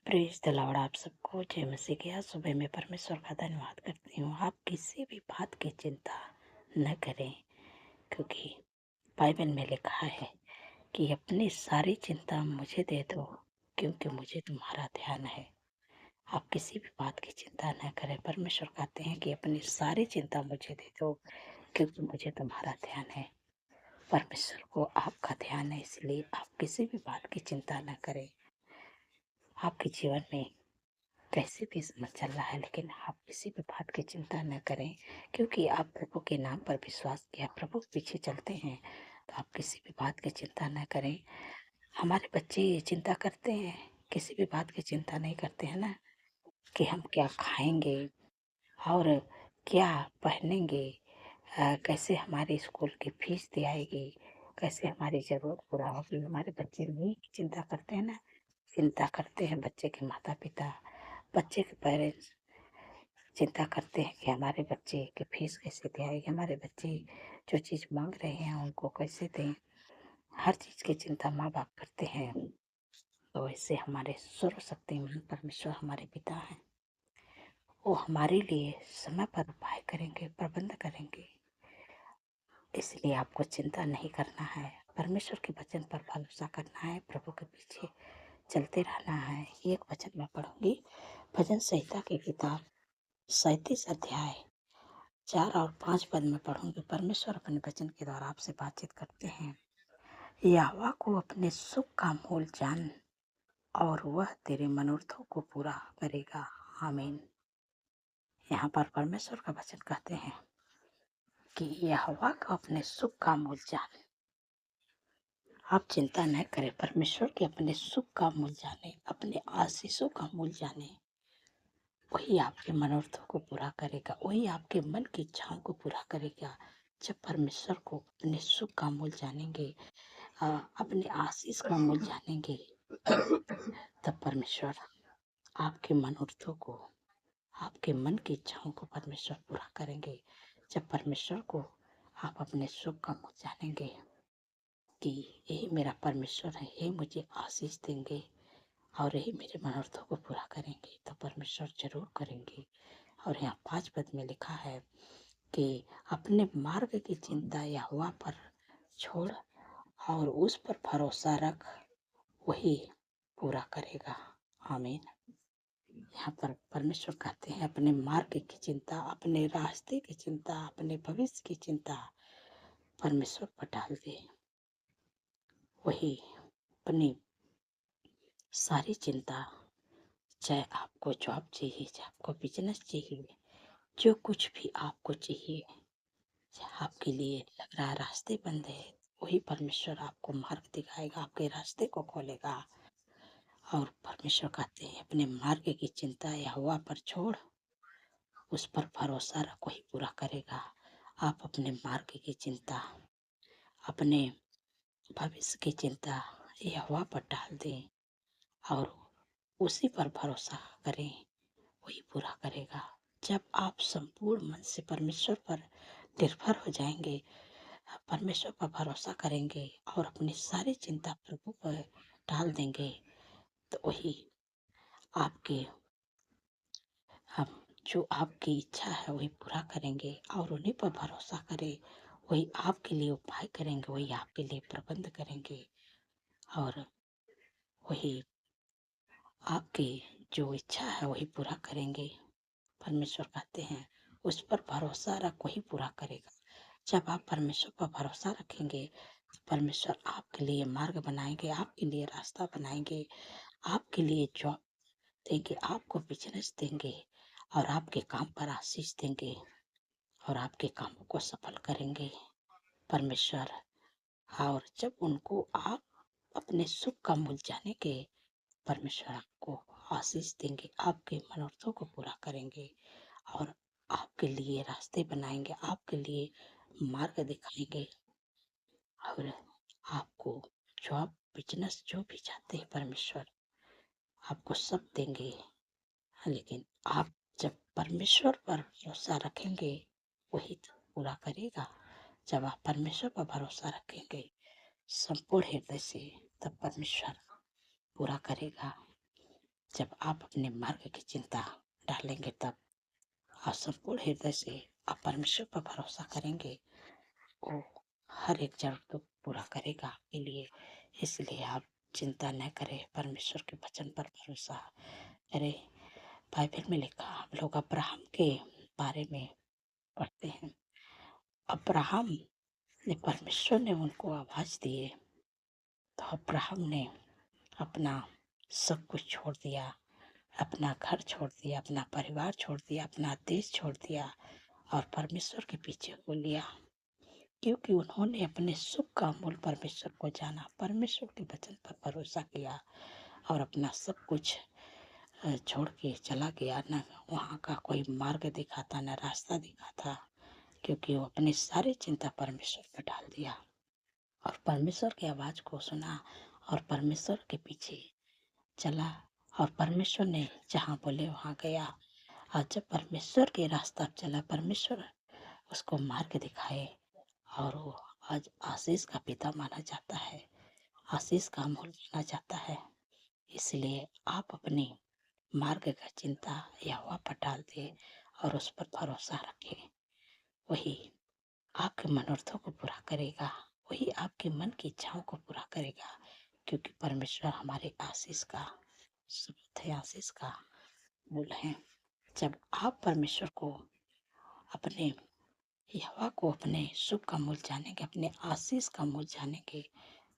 Praise the Lord. आप सबको जय मसीह की। आज सुबह मैं परमेश्वर का धन्यवाद करती हूँ। आप किसी भी बात की चिंता न करें, क्योंकि बाइबल में लिखा है कि अपनी सारी चिंता मुझे दे दो, क्योंकि मुझे तुम्हारा ध्यान है। आप किसी भी बात की चिंता न करें। परमेश्वर कहते हैं कि अपनी सारी चिंता मुझे दे दो, क्योंकि मुझे तुम्हारा ध्यान है। परमेश्वर को आपका ध्यान है, इसलिए आप किसी भी बात की चिंता न करें। आपके जीवन में कैसे भी समय चल रहा है, लेकिन आप किसी भी बात की चिंता न करें, क्योंकि आप प्रभु के नाम पर विश्वास किया, प्रभु के पीछे चलते हैं, तो आप किसी भी बात की चिंता न करें। हमारे बच्चे ये चिंता करते हैं, किसी भी बात की चिंता नहीं करते हैं ना, कि हम क्या खाएंगे और क्या पहनेंगे, कैसे हमारे स्कूल की फीस दी आएगी, कैसे हमारी जरूरत पूरा होगी। हमारे बच्चे नहीं चिंता करते हैं ना, चिंता करते हैं बच्चे के माता पिता, बच्चे के पेरेंट्स चिंता करते हैं कि हमारे बच्चे की फीस कैसे दी आएगी, हमारे बच्चे जो चीज़ मांग रहे हैं उनको कैसे दें। हर चीज़ की चिंता माँ बाप करते हैं। तो इससे हमारे सर्वशक्तिमान परमेश्वर हमारे पिता हैं, वो हमारे लिए समय पर उपाय करेंगे, प्रबंध करेंगे। इसलिए आपको चिंता नहीं करना है, परमेश्वर के वचन पर भरोसा करना है, प्रभु के पीछे चलते रहना है। एक वचन मैं पढ़ूंगी, भजन संहिता की किताब 37 अध्याय 4 और 5 पद में पढ़ूंगी। परमेश्वर अपने वचन के द्वारा आपसे बातचीत करते हैं। यहोवा को अपने सुख का मूल जान, और वह तेरे मनोरथों को पूरा करेगा। आमीन। यहाँ पर परमेश्वर का वचन कहते हैं कि यहोवा को अपने सुख का मूल जान। आप चिंता न करें, परमेश्वर के अपने सुख का मूल जाने, अपने आशीषों का मूल जाने। वही आपके मनोरथों को पूरा करेगा, वही आपके मन की इच्छाओं को पूरा करेगा। जब परमेश्वर को अपने सुख का मूल जानेंगे, अपने आशीष का मूल जानेंगे, तब परमेश्वर आपके मनोरथों को, आपके मन की इच्छाओं को परमेश्वर पूरा करेंगे। जब परमेश्वर को आप अपने सुख का मूल जानेंगे कि यही मेरा परमेश्वर है, यही मुझे आशीष देंगे और यही मेरे मनोरथों को पूरा करेंगे, तो परमेश्वर जरूर करेंगे। और यहाँ 5 पद में लिखा है कि अपने मार्ग की चिंता यहोवा पर छोड़ और उस पर भरोसा रख, वही पूरा करेगा। आमीन। यहाँ पर परमेश्वर कहते हैं अपने मार्ग की चिंता, अपने रास्ते की चिंता, अपने भविष्य की चिंता परमेश्वर पर डाल दे। वही अपनी सारी चिंता, चाहे आपको जॉब चाहिए, चाहे आपको बिजनेस चाहिए, जो कुछ भी आपको चाहिए, चाहे आपके लिए लग रहा है रास्ते बंद है, वही परमेश्वर आपको मार्ग दिखाएगा, आपके रास्ते को खोलेगा। और परमेश्वर कहते हैं अपने मार्ग की चिंता यहोवा पर छोड़, उस पर भरोसा रख, वही पूरा करेगा। आप अपने मार्ग की चिंता, अपने भविष्य की चिंता यहोवा पर डाल दें और उसी पर भरोसा करें, वही पूरा करेगा। जब आप संपूर्ण मन से परमेश्वर पर निर्भर हो जाएंगे, परमेश्वर पर भरोसा करेंगे और अपनी सारी चिंता प्रभु पर डाल देंगे, तो वही आपके, हम जो आपकी इच्छा है वही पूरा करेंगे। और उन्हीं पर भरोसा करें, वही आपके लिए उपाय करेंगे, वही आपके लिए प्रबंध करेंगे और वही आपकी जो इच्छा है वही पूरा करेंगे। परमेश्वर कहते हैं उस पर भरोसा रख, वही पूरा करेगा। जब आप परमेश्वर पर भरोसा रखेंगे, तो परमेश्वर आपके लिए मार्ग बनाएंगे, आपके लिए रास्ता बनाएंगे, आपके लिए जॉब देंगे, आपको बिजनेस देंगे और आपके काम पर आशीष देंगे और आपके कामों को सफल करेंगे परमेश्वर। और जब उनको आप अपने सुख का मूल जानेंगे, परमेश्वर आपको आशीष देंगे, आपके मनोरथों को पूरा करेंगे और आपके लिए रास्ते बनाएंगे, आपके लिए मार्ग दिखाएंगे और आपको जॉब बिजनेस जो भी चाहते हैं परमेश्वर आपको सब देंगे। लेकिन आप जब परमेश्वर पर भरोसा रखेंगे, वही तो पूरा करेगा। जब आप परमेश्वर पर भरोसा रखेंगे संपूर्ण हृदय से, तब परमेश्वर पूरा करेगा। जब आप अपने मार्ग की चिंता डालेंगे तब आप संपूर्ण हृदय से आप परमेश्वर पर भरोसा करेंगे, वो हर एक जरूरत को पूरा करेगा आपके लिए। इसलिए आप चिंता न करें, परमेश्वर के वचन पर भरोसा करें। बाइबल में लिखा, हम लोग अब्राहम के बारे में पढ़ते हैं। अब्राहम ने, परमेश्वर ने उनको आवाज दिए तो अब्राहम ने अपना सब कुछ छोड़ दिया, अपना घर छोड़ दिया, अपना परिवार छोड़ दिया, अपना देश छोड़ दिया और परमेश्वर के पीछे हो लिया, क्योंकि उन्होंने अपने सुख का मूल परमेश्वर को जाना, परमेश्वर के वचन पर भरोसा किया और अपना सब कुछ छोड़ के चला गया। न वहाँ का कोई मार्ग दिखा था, न रास्ता दिखा था, क्योंकि वो अपनी सारी चिंता परमेश्वर पर डाल दिया और परमेश्वर की आवाज को सुना और परमेश्वर के पीछे चला और परमेश्वर ने जहाँ बोले वहाँ गया। और जब परमेश्वर के रास्ता चला, परमेश्वर उसको मार्ग दिखाए और वो आज आशीष का पिता माना जाता है, आशीष का मूल माना जाता है। इसलिए आप अपने मार्ग का चिंता यहोवा पर डाल दे और उस पर भरोसा रखें। वही आपके मनोरथों को पूरा करेगा, वही आपके मन की इच्छाओं को पूरा करेगा, क्योंकि परमेश्वर हमारे आशीष का स्रोत है, आशीष का मूल है। जब आप परमेश्वर को, अपने यहोवा को अपने सुख का मूल जानेंगे, अपने आशीष का मूल जानेंगे,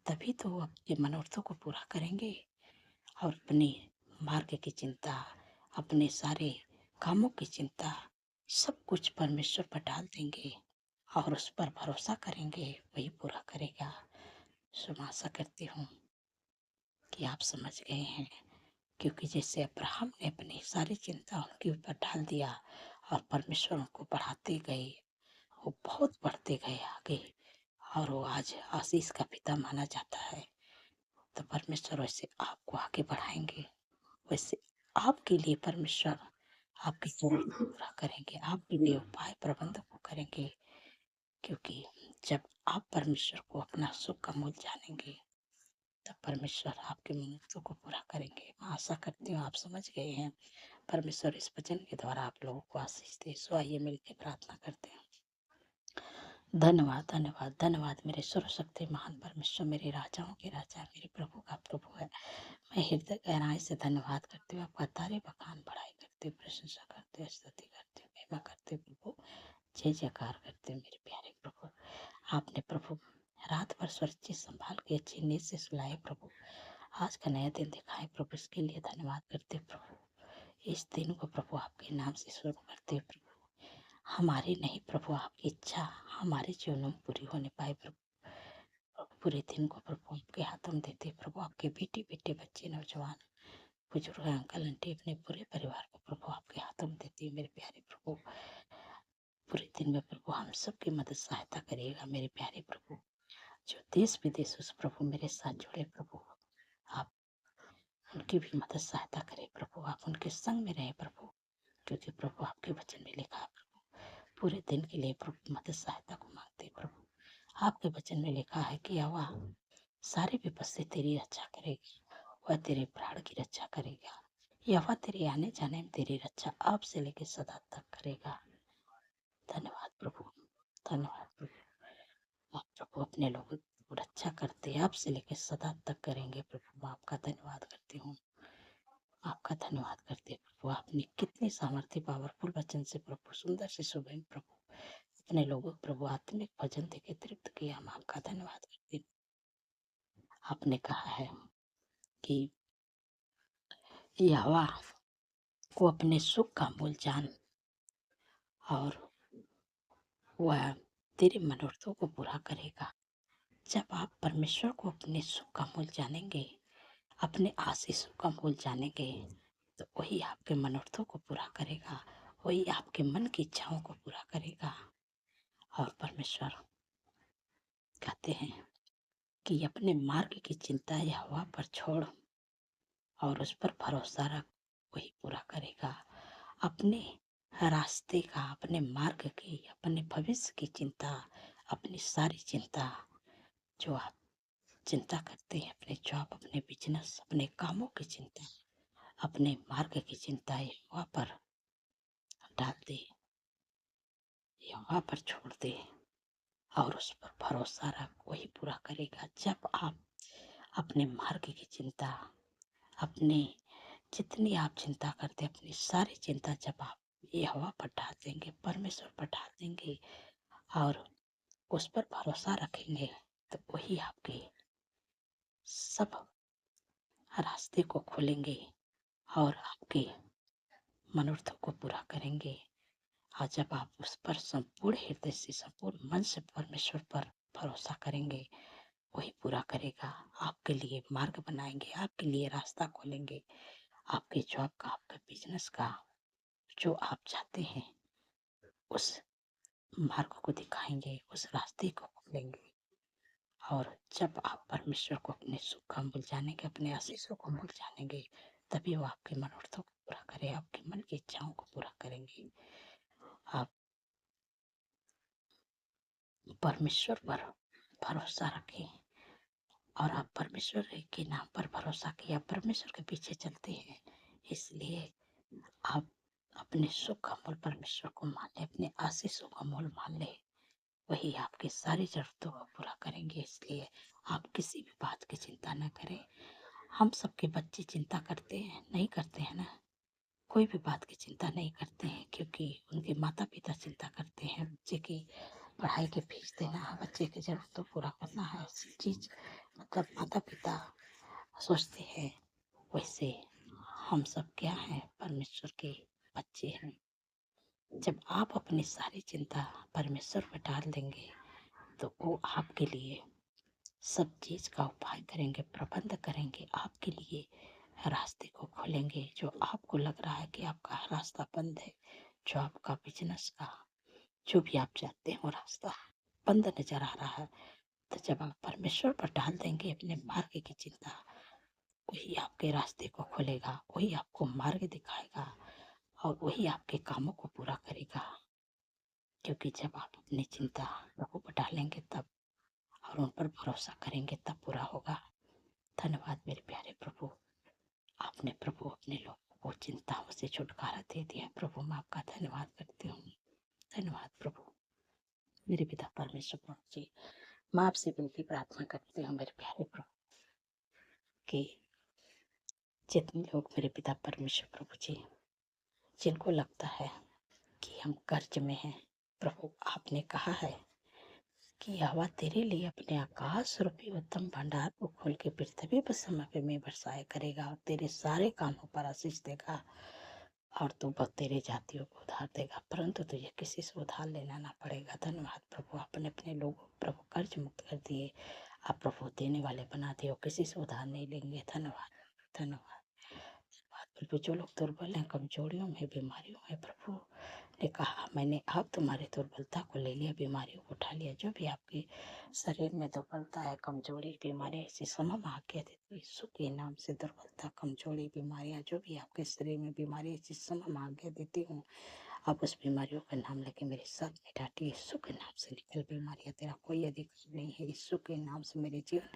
तभी तो वो आपके मनोरथों को पूरा करेंगे और अपने मार्ग की चिंता, अपने सारे कामों की चिंता, सब कुछ परमेश्वर पर डाल देंगे और उस पर भरोसा करेंगे, वही पूरा करेगा। सो मैं आशा करती हूँ कि आप समझ गए हैं, क्योंकि जैसे अब्राहम ने अपनी सारी चिंता उनके ऊपर डाल दिया और परमेश्वर उनको बढ़ाते गए, वो बहुत बढ़ते गए आगे और वो आज आशीष का पिता माना जाता है। तो परमेश्वर वैसे आपको आगे बढ़ाएंगे, वैसे आपके लिए परमेश्वर आपकी जरूरत को पूरा करेंगे, आपके लिए उपाय प्रबंध को करेंगे, क्योंकि जब आप परमेश्वर को अपना सुख का मूल जानेंगे तब परमेश्वर आपके मनोरथों को पूरा करेंगे। मैं आशा करती हूँ आप समझ गए हैं। परमेश्वर इस वचन के द्वारा आप लोगों को आशीष दे। सो आइए मिलकर प्रार्थना करते हैं। धन्यवाद धन्यवाद धन्यवाद मेरे सर्वशक्ति महान परमेश्वर, मेरे राजाओं के राजा, मेरे प्रभु का प्रभु है। मैं हृदय गहराई से धन्यवाद करती हूँ, आपका तारीफ बखान बढ़ाई करते हुए, प्रशंसा करते हुए, स्तुति करते हुए, महिमा करते हुए प्रभु जय जयकार करते हुए मेरे प्यारे प्रभु। आपने प्रभु रात भर सुरक्षित संभाल के अच्छी नींद से सुलाए प्रभु, आज का नया दिन दिखाए प्रभु, इसके लिए धन्यवाद करते प्रभु। इस दिन को प्रभु आपके नाम से शुरू करते प्रभु, हमारी नहीं प्रभु आपकी इच्छा हमारे जीवन में पूरी होने पाए प्रभु। पूरे दिन को प्रभु आपके हाथों में देते प्रभु, आपके बेटे बेटे बच्चे नौजवान बुजुर्ग अंकल आंटी अपने पूरे परिवार को प्रभु आपके हाथों में देती है मेरे प्यारे प्रभु। पूरे दिन में प्रभु हम सबकी मदद सहायता करिएगा मेरे प्यारे प्रभु। जो देश विदेश उस प्रभु मेरे साथ जुड़े प्रभु, आप उनकी भी मदद सहायता करें प्रभु, आप उनके संग में रहे प्रभु, क्योंकि प्रभु आपके वचन में लिखा प्रभु पूरे दिन के लिए प्रभु मदद सहायता को मांगते प्रभु। आपके वचन में लिखा है कि यहोवा सारे विपद से तेरी रक्षा करेगा, वह तेरे प्राण की रक्षा करेगा। यहोवा तेरे आने जाने में तेरी रक्षा अब से लेकर सदा तक करेगा। धन्यवाद प्रभु, धन्यवाद प्रभु। आप प्रभु अपने लोगों को रक्षा करते अब से लेकर सदा तक करेंगे प्रभु। मैं आपका धन्यवाद करती हूँ, आपका धन्यवाद करते प्रभु। आपने कितने सामर्थ्य पावरफुल वचन से प्रभु, सुंदर से सुबह प्रभु अपने लोगों प्रभु आत्मिक भजन देके तृप्त किया। हम आपका धन्यवाद करते हैं। आपने कहा है कि यहोवा को अपने सुख का मूल जान और वह तेरे मनोरथों को पूरा करेगा। जब आप परमेश्वर को अपने सुख का मूल जानेंगे, अपने आशीषों का मूल जानेंगे, तो वही आपके मनोरथों को पूरा करेगा, वही आपके मन की इच्छाओं को पूरा करेगा। और परमेश्वर कहते हैं कि अपने मार्ग की चिंता यहोवा पर छोड़ और उस पर भरोसा रख, वही पूरा करेगा। अपने रास्ते का, अपने मार्ग की, अपने भविष्य की चिंता, अपनी सारी चिंता जो आप चिंता करते हैं, अपने जॉब, अपने बिजनेस, अपने कामों की चिंता, अपने मार्ग की चिंता यहोवा पर डाल दे, यहोवा पर छोड़ दे और उस पर भरोसा रख, वही पूरा करेगा। जब आप अपने मार्ग की चिंता, अपने जितनी आप चिंता करते, अपनी सारी चिंता जब आप यहोवा पर डाल देंगे, परमेश्वर पर डाल देंगे और उस पर भरोसा रखेंगे, तो वही आपके सब रास्ते को खोलेंगे और आपके मनोरथों को पूरा करेंगे। और जब आप उस पर संपूर्ण हृदय से, संपूर्ण मन से परमेश्वर पर भरोसा करेंगे, वही पूरा करेगा। आपके लिए मार्ग बनाएंगे, आपके लिए रास्ता खोलेंगे, आपके जॉब का, आपके बिजनेस का, जो आप चाहते हैं उस मार्ग को दिखाएंगे, उस रास्ते को खोलेंगे। और जब आप परमेश्वर को अपने सुख का मूल जानेंगे, अपने आशीषों को मूल जानेंगे, तभी वो आपके मनोरथों को पूरा करे, आपके मन की इच्छाओं को पूरा करेंगे। आप परमेश्वर पर भरोसा रखें और आप परमेश्वर के नाम पर भरोसा किया, परमेश्वर के पीछे चलते हैं, इसलिए आप अपने सुख का मूल परमेश्वर को मान ले, अपने आशीषों का मूल मान ले, वही आपकी सारी जरूरतों को पूरा करेंगे। इसलिए आप किसी भी बात की चिंता न करें। हम सबके बच्चे चिंता करते हैं, नहीं करते हैं ना? कोई भी बात की चिंता नहीं करते हैं, क्योंकि उनके माता पिता चिंता करते हैं। बच्चे की पढ़ाई की फीस देना है, बच्चे की जरूरतों पूरा करना है, चीज मतलब माता पिता सोचते हैं। वैसे हम सब क्या हैं? परमेश्वर के बच्चे हैं। जब आप अपनी सारी चिंता परमेश्वर पर डाल देंगे, तो वो आपके लिए सब चीज का उपाय करेंगे, प्रबंध करेंगे, आपके लिए रास्ते को खोलेंगे। जो आपको लग रहा है कि आपका रास्ता बंद है, जो आपका बिजनेस का, जो भी आप चाहते हैं वो रास्ता बंद नजर आ रहा है, तो जब आप परमेश्वर पर डाल देंगे अपने मार्ग की चिंता, वही आपके रास्ते को खोलेगा, वही आपको मार्ग दिखाएगा और वही आपके कामों को पूरा करेगा। क्योंकि जब आप अपनी चिंता प्रभु पर डालेंगे तब, और उन पर भरोसा करेंगे तब पूरा होगा। धन्यवाद मेरे प्यारे प्रभु, आपने प्रभु अपने लोगों को चिंताओं से छुटकारा दे दिया। प्रभु मैं आपका धन्यवाद करती हूँ। धन्यवाद प्रभु। मेरे पिता परमेश्वर प्रभु जी, मैं आपसे विनती प्रार्थना करती हूँ मेरे प्यारे प्रभु कि जितने लोग मेरे पिता परमेश्वर प्रभु जी, जिनको लगता है कि हम कर्ज में हैं, प्रभु आपने कहा है कि यहोवा तेरे लिए अपने आकाश रूपी उत्तम भंडार को खोल के पृथ्वी पर समय पे में बरसाया करेगा और तेरे सारे कामों पर आशीष देगा और तू बहुत तेरे जातियों को उधार देगा, परंतु तुझे किसी से उधार लेना ना पड़ेगा। धन्यवाद प्रभु, आपने अपने लोगों को प्रभु कर्ज मुक्त कर दिए, आप प्रभु देने वाले बना दिए, किसी से उधार नहीं लेंगे। धन्यवाद धन्यवाद धन्यवाद प्रभु। जो लोग दुर्बल हैं, कमजोरियों में, बीमारियों में, प्रभु ने कहा मैंने अब तुम्हारी दुर्बलता को ले लिया, बीमारियों को उठा लिया। जो भी आपके शरीर में दुर्बलता है, कमजोरी, बीमारी, ऐसी समम आज्ञा देती यीशु के नाम से दुर्बलता, कमजोरी, बीमारियां, जो भी आपके शरीर में बीमारी, ऐसी समम आज्ञा देती हूँ। आप उस बीमारियों का नाम लेके मेरे साथ मिटाती, यीशु के नाम से निकल बीमारियां, तेरा कोई अधिकार नहीं है। यीशु के नाम से मेरे जीवन,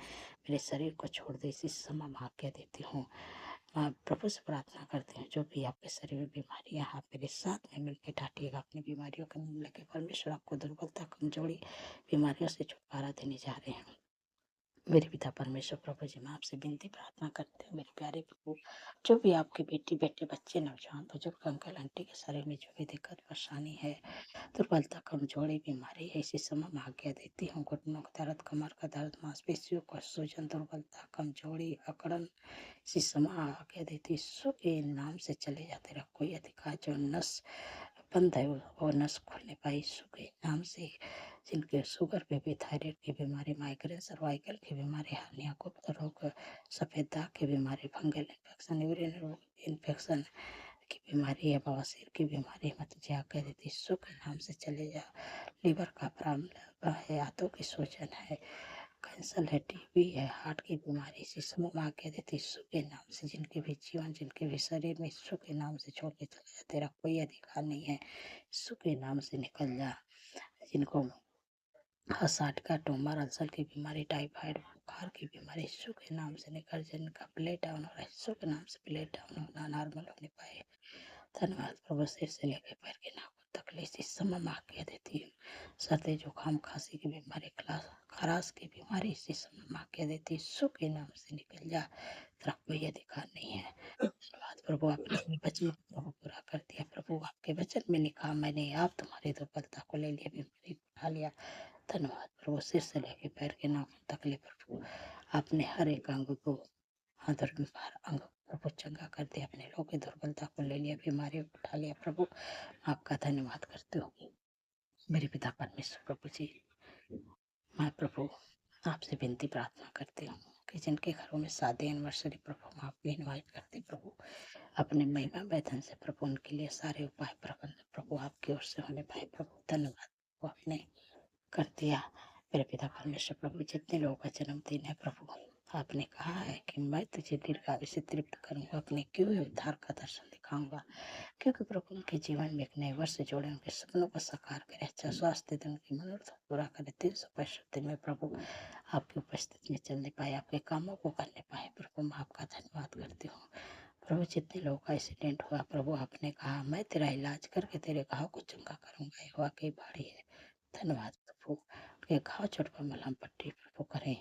मेरे शरीर को छोड़ दे, इसी समम आज्ञा देती हूँ। मैं प्रभु से प्रार्थना करती हूँ, जो भी आपके शरीर में बीमारियां, आप मेरे साथ में मिलकर टाटिएगा अपनी बीमारियों का नाम लेके। परमेश्वर आपको दुर्बलता, कमजोरी, बीमारियों से छुटकारा देने जा रहे हैं। मेरे पिता परमेश्वर प्रभु जी, मैं आपसे विनती प्रार्थना करते हैं मेरे प्यारे प्रभु, जो भी आपके बेटी, बेटे, बच्चे, नौजवान, बुजुर्ग, अंकल, आंटी के शरीर में जो भी दिक्कत, परेशानी है, दुर्बलता, कमजोरी, बीमारी, ऐसी समय आज्ञा देती हूँ। घुटनों का दर्द, कमर का दर्द, मांसपेशियों का सूजन, दुर्बलता, कमजोरी, अकड़न, इसी समय आज्ञा देती यीशु के नाम से चले जाते रहो। कोई अधिकार जो नस बंद है वो नस खोलने पाए यीशु के नाम से। जिनके शुगर पे थायराइड की बीमारी, माइग्रेन, सर्वाइकल की बीमारी, हार्निया, गुप्त रोग, सफेद दाग की बीमारी, फंगल इन्फेक्शन, यूरिन रोग इन्फेक्शन की बीमारी है, बवासीर की बीमारी, मत जा कर यीशु के नाम से चले जा। लीवर का प्रॉब्लम है, हाथों की सूजन है, कैंसर है, टीबी है, हार्ट की बीमारी, इसी समूह में आके देते यीशु के नाम से। जिनके भी जीवन, जिनके भी शरीर में, यीशु के नाम से छोड़ के चले जा, तेरा कोई अधिकार नहीं है। यीशु के नाम से निकल जा। जिनको साठ का ट्यूमर, अल्सर की बीमारी, टाइफाइड, बुखार, शुगर की बीमारी यीशु के नाम से निकल, जिनका ब्लड डाउन हो रहा है यीशु के नाम से ब्लड डाउन होना, नॉर्मल होने पाए। धन्यवाद प्रभु, सिर से लेकर पैर के नाखून तक इस समय माफ कह देती हूँ। सर्दी जुकाम खांसी की बीमारी, खराश की बीमारी इसी समय माफ कह देती, यीशु के नाम से निकल जा, तेरा कोई अधिकार नहीं है। धन्यवाद प्रभु, आपने अपने वचन को प्रभु पूरा कर दिया। प्रभु आपके वचन में लिखा, मैंने आप तुम्हारी दुर्बलता को ले लिया, बीमारी को उठा लिया। धन्यवाद प्रभु, सिर से लेकर पैर के नाखून तक ले प्रभु आपने हर एक अंग को, हर अंग प्रभु चंगा कर दिया, अपने लोगों की दुर्बलता को ले लिया, बीमारी को उठा लिया। प्रभु आपका धन्यवाद करते हो मेरे पिता परमेश्वर। प्रभु जी, मैं प्रभु आपसे विनती प्रार्थना करती हूँ कि जिनके घरों में शादी एनिवर्सरी प्रभु हम आपको इनवाइट करते प्रभु, अपने महिमा वेतन से प्रभु उनके लिए सारे उपाय प्रबंध प्रभु आपकी ओर से होने पाए। प्रभु धन्यवाद वो आपने कर दिया मेरे पिता परमेश्वर। प्रभु जितने लोगों का जन्मदिन है प्रभु, आपने कहा है कि मैं तुझे दीर्घायु से तृप्त करूंगा, अपने किए हुए उद्धार का दर्शन दिखाऊंगा, क्योंकि प्रभु उनके जीवन में एक नए वर्ष जोड़े, उनके सपनों को साकार करे, अच्छा स्वास्थ्य दे, उनकी मनोरथ पूरा करे। 365 दिन में प्रभु आपकी उपस्थिति में चलने पाए, आपके कामों को करने पाए। प्रभु मैं आपका धन्यवाद करती हूँ। प्रभु जितने लोगों का एक्सीडेंट हुआ प्रभु, आपने कहा मैं तेरा इलाज करके तेरे घाव को चंगा करूंगा, ये वाकई बाड़ी है। धन्यवाद प्रभु, उनके घाव चोट पर मलहम पट्टी प्रभु करें,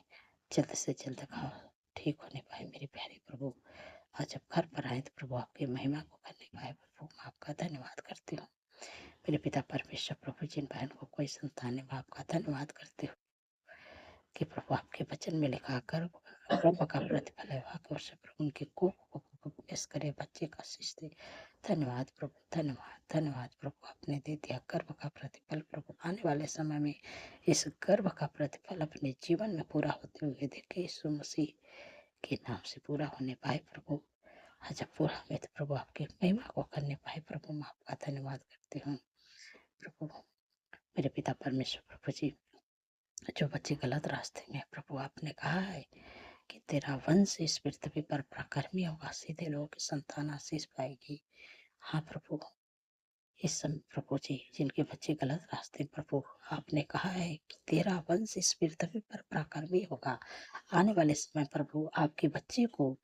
जल्द से जल्द घाव ठीक होने पाए मेरे प्यारे प्रभु। और जब घर पर आए तो प्रभु आपकी महिमा को करने पाए। प्रभु मैं आपका धन्यवाद करती हूँ मेरे पिता परमेश्वर। प्रभु जिन बहन को कोई संतान है, मैं आपका धन्यवाद करती हूँ कि प्रभु आपके वचन में लिखा गर्भ का प्रतिफल है वाक्य से प्रभु उनके कोख को प्रभु करे, बच्चे का आशीष दे। धन्यवाद प्रभु, धन्यवाद धन्यवाद प्रभु, आपने दे दिया गर्भ का प्रतिफल। प्रभु आने वाले समय में इस गर्भ का प्रतिफल अपने जीवन में पूरा होते हुए देखे, यीशु मसीह के नाम से पूरा होने पाए। प्रभु जब पूरा हुए तो प्रभु आपकी महिमा को करने पाए। प्रभु मैं आपका धन्यवाद करती हूँ प्रभु मेरे पिता परमेश्वर। प्रभु जी जो बच्चे गलत रास्ते में, प्रभु आपने कहा है कि तेरा वंश इस पृथ्वी पर पराक्रमी होगा, सीधे लोगों की संतान आशीष पाएगी। हाँ प्रभु, इस समय प्रभु जी जिनके बच्चे गलत रास्ते, प्रभु आपने कहा है कि तेरा वंश इस पृथ्वी पर पराक्रमी होगा। आने वाले समय प्रभु आपके बच्चे को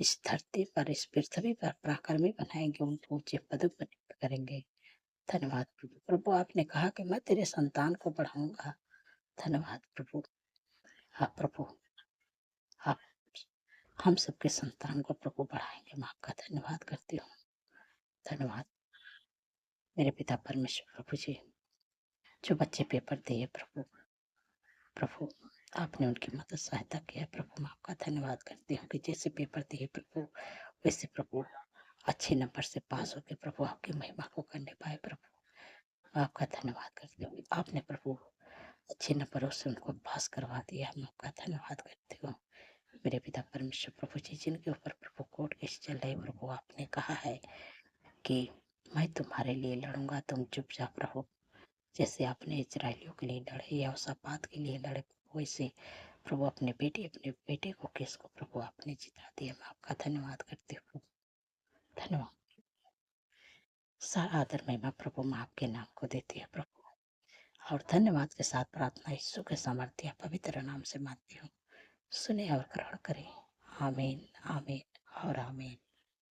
इस धरती पर, इस पृथ्वी पर पराक्रमी बनाएंगे, उनको ऊंचे पद पर करेंगे। धन्यवाद प्रभु। प्रभु आपने कहा कि मैं तेरे संतान को बढ़ाऊंगा। धन्यवाद प्रभु। आप प्रभु आप हम सबके संतान को प्रभु बढ़ाएंगे, मैं आपका धन्यवाद करती हूँ। धन्यवाद मेरे पिता परमेश्वर। प्रभु जी जो बच्चे पेपर दिए प्रभु, प्रभु आपने उनकी मदद सहायता किया। प्रभु मैं आपका धन्यवाद करती हूँ कि जैसे पेपर दिए प्रभु, वैसे प्रभु अच्छे नंबर से पास होकर प्रभु आपकी महिमा को करने पाए। प्रभु आपका धन्यवाद करती हूँ, आपने प्रभु अच्छे नंबरों से उनको पास करवा दिया। मैं आपका धन्यवाद करती हूँ मेरे पिता परमेश्वर। प्रभु जी जिनके ऊपर प्रभु कोर्ट केस चल रहे, प्रभु आपने कहा है कि मैं तुम्हारे लिए लड़ूंगा, तुम चुपचाप रहो। जैसे आपने इजरायलियों के लिए लड़े, यहोशापात के लिए लड़े, वैसे प्रभु अपने बेटे को केस को प्रभु आपने जिता दिया। मैं आपका धन्यवाद करती हूँ। धन्यवाद, सारा आदर महिमा प्रभु मैं आपके नाम को देती है प्रभु, और धन्यवाद के साथ प्रार्थना यीशु के सामर्थ्य पवित्र नाम से मानती हूँ। सुने और ग्रहण करें। आमीन आमीन और आमीन।